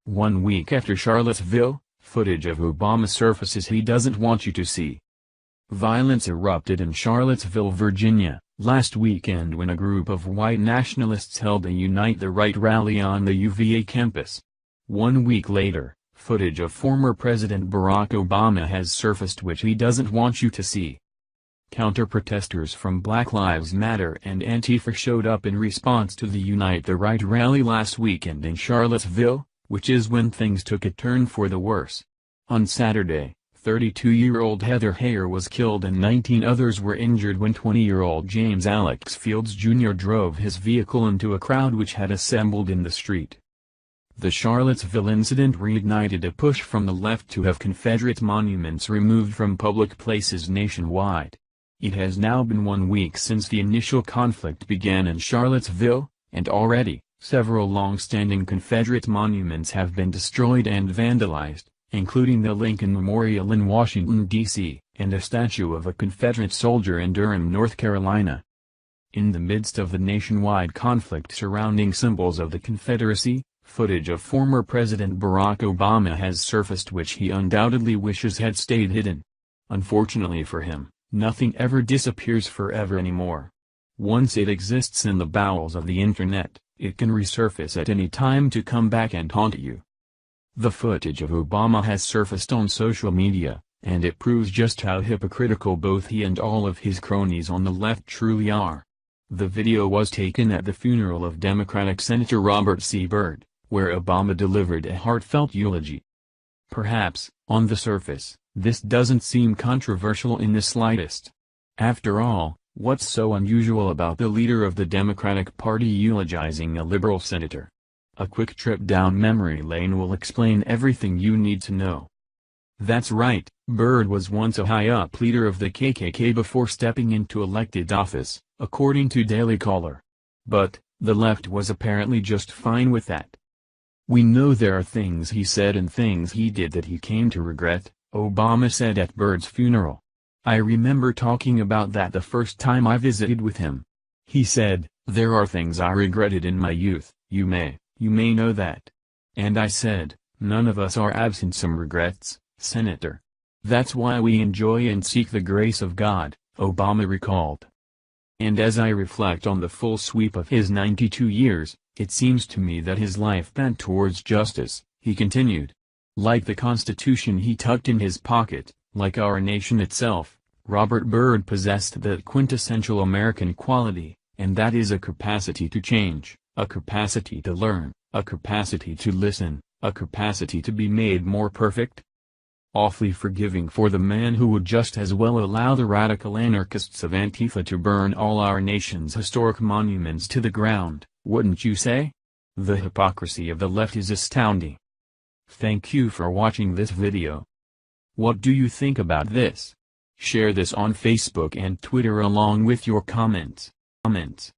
1 week after Charlottesville, footage of Obama surfaces he doesn't want you to see. Violence erupted in Charlottesville, Virginia, last weekend when a group of white nationalists held a Unite the Right rally on the UVA campus. 1 week later, footage of former President Barack Obama has surfaced which he doesn't want you to see. Counter-protesters from Black Lives Matter and Antifa showed up in response to the Unite the Right rally last weekend in Charlottesville, which is when things took a turn for the worse. On Saturday, 32-year-old Heather Heyer was killed and 19 others were injured when 20-year-old James Alex Fields Jr. drove his vehicle into a crowd which had assembled in the street. The Charlottesville incident reignited a push from the left to have Confederate monuments removed from public places nationwide. It has now been 1 week since the initial conflict began in Charlottesville, and already, several long-standing Confederate monuments have been destroyed and vandalized, including the Lincoln Memorial in Washington, D.C., and a statue of a Confederate soldier in Durham, North Carolina. In the midst of the nationwide conflict surrounding symbols of the Confederacy, footage of former President Barack Obama has surfaced which he undoubtedly wishes had stayed hidden. Unfortunately for him, nothing ever disappears forever anymore. Once it exists in the bowels of the internet, it can resurface at any time to come back and haunt you. The footage of Obama has surfaced on social media, and it proves just how hypocritical both he and all of his cronies on the left truly are. The video was taken at the funeral of Democratic Senator Robert C. Byrd, where Obama delivered a heartfelt eulogy. Perhaps, on the surface, this doesn't seem controversial in the slightest. After all, what's so unusual about the leader of the Democratic Party eulogizing a liberal senator? A quick trip down memory lane will explain everything you need to know. That's right, Byrd was once a high-up leader of the KKK before stepping into elected office, according to Daily Caller. But, the left was apparently just fine with that. We know there are things he said and things he did that he came to regret, Obama said at Byrd's funeral. I remember talking about that the first time I visited with him. He said, there are things I regretted in my youth, you may know that. And I said, none of us are absent some regrets, Senator. That's why we enjoy and seek the grace of God, Obama recalled. And as I reflect on the full sweep of his 92 years, it seems to me that his life bent towards justice, he continued. Like the Constitution he tucked in his pocket, like our nation itself, Robert Byrd possessed that quintessential American quality, and that is a capacity to change, a capacity to learn, a capacity to listen, a capacity to be made more perfect. Awfully forgiving for the man who would just as well allow the radical anarchists of Antifa to burn all our nation's historic monuments to the ground, wouldn't you say? The hypocrisy of the left is astounding. Thank you for watching this video. What do you think about this? Share this on Facebook and Twitter along with your comments.